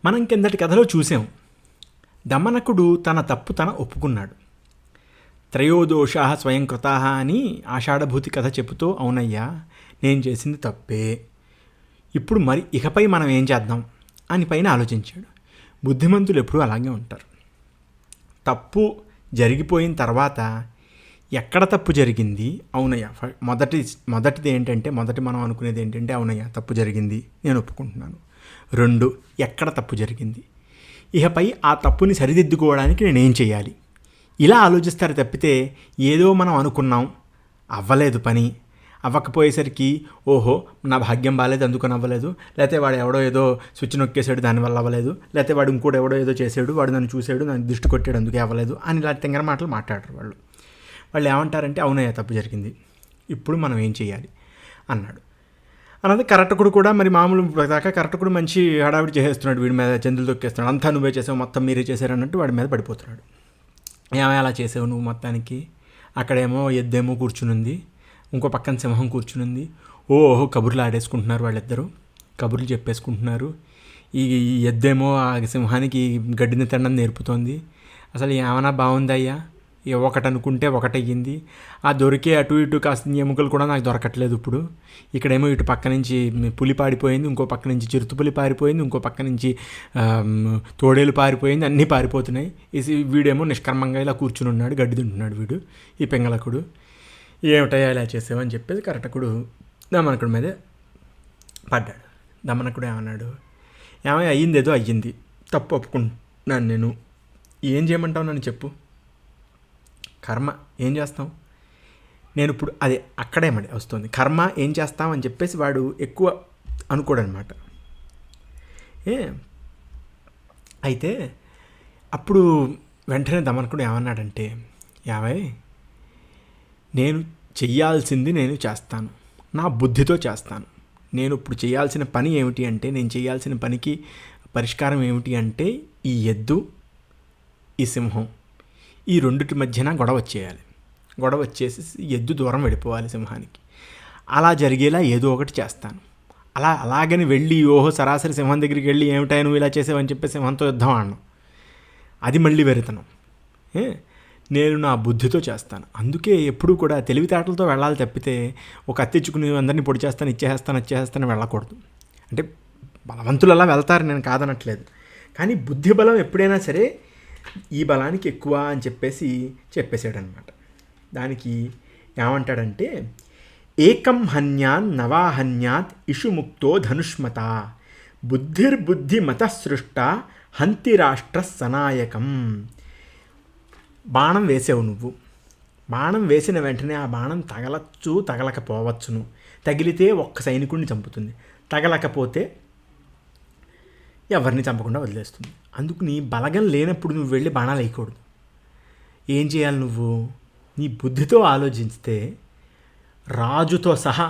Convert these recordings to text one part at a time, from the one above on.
మనం కిందటి కథలో చూసాం, దమనకుడు తన తప్పు ఒప్పుకున్నాడు. త్రయోదోషా స్వయంకృతా అని ఆషాఢభూతి కథ చెబుతూ, అవునయ్యా నేను చేసింది తప్పే, ఇప్పుడు మరి ఇకపై మనం ఏం చేద్దాం అని పైన ఆలోచించాడు. బుద్ధిమంతులు ఎప్పుడూ అలాగే ఉంటారు. తప్పు జరిగిపోయిన తర్వాత ఎక్కడ తప్పు జరిగింది, అవునయ్య మొదటిది ఏంటంటే, మనం అనుకునేది ఏంటంటే, అవునయ్య తప్పు జరిగింది, నేను ఒప్పుకుంటున్నాను. 2, ఎక్కడ తప్పు జరిగింది, ఇకపై ఆ తప్పుని సరిదిద్దుకోవడానికి నేనేం చేయాలి, ఇలా ఆలోచిస్తారు తప్పితే ఏదో మనం అనుకున్నాం అవ్వలేదు, పని అవ్వకపోయేసరికి ఓహో నా భాగ్యం బాగాలేదు అందుకని అవ్వలేదు, లేకపోతే వాడు ఎవడో ఏదో స్విచ్ నొక్కేశాడు దానివల్ల అవ్వలేదు, లేకపోతే వాడు ఇంకోటి ఎవడో ఏదో చేశాడు, వాడు నన్ను చూశాడు నన్ను దృష్టి కొట్టాడు అందుకే అవ్వలేదు అని ఇలా తెంగర మాటలు మాట్లాడరు వాళ్ళు ఏమంటారంటే, అవునయ్య తప్పు జరిగింది, ఇప్పుడు మనం ఏం చేయాలి అన్నాడు. అన్నది కరెక్టకుడు కూడా మరి మామూలు దాకా కరెక్టకుడు మంచి హడావిడి చేసేస్తున్నాడు, వీడి మీద చెందులు తొక్కేస్తున్నాడు, అంతా నువ్వే చేసావు మొత్తం మీరే చేశారు అన్నట్టు వాడి మీద పడిపోతున్నాడు. ఏమో అలా చేసావు నువ్వు మొత్తానికి, అక్కడేమో ఎద్దేమో కూర్చునుంది, ఇంకో పక్కన సింహం కూర్చునుంది, ఓహో కబుర్లు ఆడేసుకుంటున్నారు వాళ్ళిద్దరూ, కబుర్లు చెప్పేసుకుంటున్నారు. ఈ ఎద్దేమో ఆ సింహానికి గడ్డిని తినడం నేర్పుతోంది. అసలు ఏమైనా బాగుందయ్యా, ఒకటి అనుకుంటే ఒకటయ్యింది, ఆ దొరికే అటు ఇటు కాస్త ఎముకలు కూడా నాకు దొరకట్లేదు ఇప్పుడు. ఇక్కడేమో ఇటు పక్క నుంచి పులి పారిపోయింది, ఇంకో పక్క నుంచి చిరుతుపులి పారిపోయింది, ఇంకో పక్క నుంచి తోడేలు పారిపోయింది, అన్నీ పారిపోతున్నాయి. వీడేమో నిష్కర్మంగా ఇలా కూర్చుని ఉన్నాడు, గడ్డి తింటున్నాడు వీడు, ఈ పింగళకుడు. ఏమిటయ్యా ఇలా చేసావని చెప్పేసి కరెక్టకుడు దమనకుడి మీదే పడ్డాడు. దమనకుడు ఏమన్నాడు, ఏమయ్య అయ్యింది ఏదో అయ్యింది, తప్పు ఒప్పుకుంటున్నాను నేను, ఏం చేయమంటావు నన్ను చెప్పు, కర్మ ఏం చేస్తాం, నేను ఇప్పుడు అదే అక్కడే వస్తుంది కర్మ ఏం చేస్తాం అని చెప్పేసి వాడు ఎక్కువ అనుకోడనమాట. అయితే అప్పుడు వెంటనే దమనకుడు ఏమన్నాడంటే, నేను చెయ్యాల్సింది నేను చేస్తాను, నా బుద్ధితో చేస్తాను. నేను ఇప్పుడు చేయాల్సిన పని ఏమిటి అంటే, నేను చేయాల్సిన పనికి పరిష్కారం ఏమిటి అంటే, ఈ ఎద్దు ఈ సింహం ఈ రెండిటి మధ్యన గొడవ వచ్చేయాలి, గొడవ వచ్చేసి ఎద్దు దూరం వెళ్ళిపోవాలి సింహానికి. అలా జరిగేలా ఏదో ఒకటి చేస్తాను. అలాగని వెళ్ళి ఓహో సరాసరి సింహం దగ్గరికి వెళ్ళి ఏమిటాయి నువ్వు ఇలా చేసావని చెప్పి సింహంతో యుద్ధం ఆడను, అది మళ్ళీ వెరితనం. నేను నా బుద్ధితో చేస్తాను. అందుకే ఎప్పుడూ కూడా తెలివితేటలతో వెళ్ళాలి తప్పితే ఒక అత్తిచ్చుకుని అందరినీ పొడి చేస్తాను ఇచ్చేస్తాను వెళ్ళకూడదు. అంటే బలవంతులు అలా వెళ్తారు, నేను కాదనట్లేదు, కానీ బుద్ధి బలం ఎప్పుడైనా సరే ఈ బలానికి ఎక్కువ అని చెప్పేసాడనమాట. దానికి ఏమంటాడంటే, ఏకం హన్యాన్ నవాహన్యాత్ ఇషుముక్తో ధనుష్మత బుద్ధిర్బుద్ధి మతసృష్ట హంతి రాష్ట్ర సనాయకం. బాణం వేసావు నువ్వు, బాణం వేసిన వెంటనే ఆ బాణం తగలచ్చు తగలకపోవచ్చును, తగిలితే ఒక్క సైనికుడిని చంపుతుంది, తగలకపోతే ఎవరిని చంపకుండా వదిలేస్తుంది. అందుకు నీ బలగం లేనప్పుడు నువ్వు వెళ్ళి బాణాలు వేయకూడదు. ఏం చేయాలి, నువ్వు నీ బుద్ధితో ఆలోచిస్తే రాజుతో సహా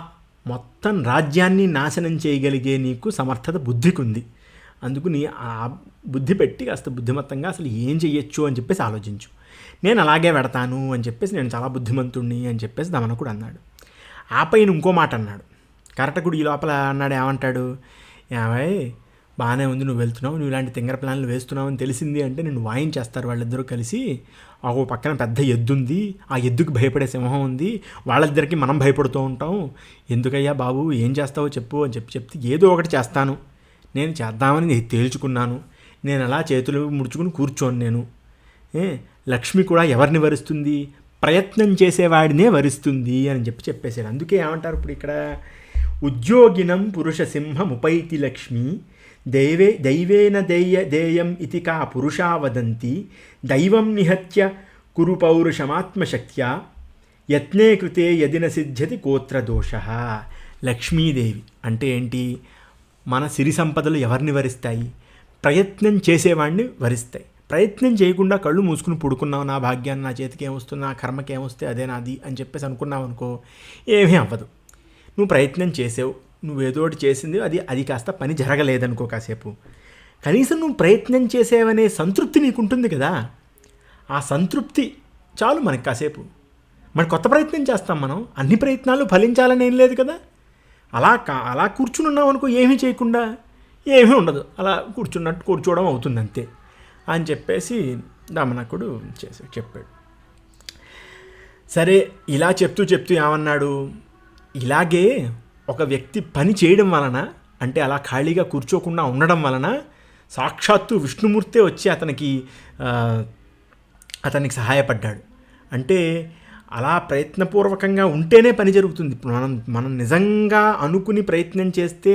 మొత్తం రాజ్యాన్ని నాశనం చేయగలిగే నీకు సమర్థత బుద్ధికి ఉంది. అందుకు నీ ఆ బుద్ధి పెట్టి కాస్త బుద్ధిమత్తంగా అసలు ఏం చెయ్యొచ్చు అని చెప్పేసి ఆలోచించు. నేను అలాగే పెడతాను అని చెప్పేసి, నేను చాలా బుద్ధిమంతుణ్ణి అని చెప్పేసి దమనకుడు అన్నాడు. ఆ పైన ఇంకో మాట అన్నాడు కరెక్టకుడు. ఈ లోపల అన్నాడు, ఏమంటాడు, బాగానే ఉంది నువ్వు వెళ్తున్నావు, నువ్వు ఇలాంటి తింగర ప్లాన్లు వేస్తున్నావు అని తెలిసింది అంటే నేను వాయించేస్తారు వాళ్ళిద్దరూ కలిసి. ఒక పక్కన పెద్ద ఎద్దు ఉంది, ఆ ఎద్దుకి భయపడే సింహం ఉంది, వాళ్ళిద్దరికి మనం భయపడుతూ ఉంటాం, ఎందుకయ్యా బాబు ఏం చేస్తావో చెప్పు అని చెప్తే ఏదో ఒకటి చేస్తాను, నేను చేద్దామని తేల్చుకున్నాను, నేను అలా చేతులు ముడుచుకుని కూర్చోను నేను. లక్ష్మి కూడా ఎవరిని వరిస్తుంది, ప్రయత్నం చేసేవాడినే వరిస్తుంది అని చెప్పేశాడు. అందుకే ఏమంటారు ఇప్పుడు ఇక్కడ, ఉద్యోగినం పురుష సింహముపైతి లక్ష్మి దైవేన దేయం ఇతి కా పురుషా వదంతి దైవం నిహత్య కురు పౌరుషమాత్మశక్త్యా యత్నే కృతే యదిన సిద్ధ్యతి కోత్ర దోష. లక్ష్మీదేవి అంటే ఏంటి, మన సిరి సంపదలు ఎవరిని వరిస్తాయి, ప్రయత్నం చేసేవాడిని వరిస్తాయి. ప్రయత్నం చేయకుండా కళ్ళు మూసుకుని పుడుకున్నావు, నా భాగ్యాన్ని నా చేతికి ఏమొస్తుంది, నా కర్మకి ఏమొస్తే అదే నాది అని చెప్పేసి అనుకున్నావు అనుకో, ఏమీ అవ్వదు. నువ్వు ప్రయత్నం చేసావు, నువ్వేదో ఒకటి చేసింది, అది కాస్త పని జరగలేదనుకో, కాసేపు కనీసం నువ్వు ప్రయత్నం చేసేవనే సంతృప్తి నీకుంటుంది కదా, ఆ సంతృప్తి చాలు మనకి కాసేపు. మరి కొత్త ప్రయత్నం చేస్తాం మనం, అన్ని ప్రయత్నాలు ఫలించాలని ఏం లేదు కదా. అలా కూర్చుని ఉన్నావు అనుకో, ఏమీ చేయకుండా ఏమీ ఉండదు, అలా కూర్చోవడం అవుతుంది అంతే అని చెప్పేసి దమనకుడు చెప్పాడు. సరే, ఇలా చెప్తూ ఏమన్నాడు, ఇలాగే ఒక వ్యక్తి పని చేయడం వలన, అంటే అలా ఖాళీగా కూర్చోకుండా ఉండడం వలన సాక్షాత్తు విష్ణుమూర్తే వచ్చి అతనికి సహాయపడ్డాడు. అంటే అలా ప్రయత్నపూర్వకంగా ఉంటేనే పని జరుగుతుంది. మనం నిజంగా అనుకుని ప్రయత్నం చేస్తే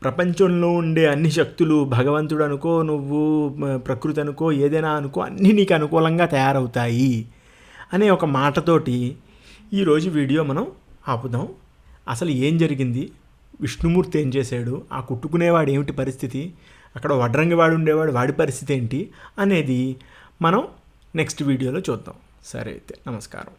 ప్రపంచంలో ఉండే అన్ని శక్తులు, భగవంతుడు అనుకో, నువ్వు ప్రకృతి అనుకో, ఏదైనా అనుకో, అన్నీ నీకు అనుకూలంగా తయారవుతాయి అనే ఒక మాటతోటి ఈరోజు వీడియో మనం ఆపుదాం. అసలు ఏం జరిగింది, విష్ణుమూర్తి ఏం చేశాడు, ఆ కుట్టుకునేవాడు ఏమిటి పరిస్థితి, అక్కడ వడ్రంగివాడు ఉండేవాడు వాడి పరిస్థితి ఏంటి అనేది మనం నెక్స్ట్ వీడియోలో చూద్దాం. సరే అయితే, నమస్కారం.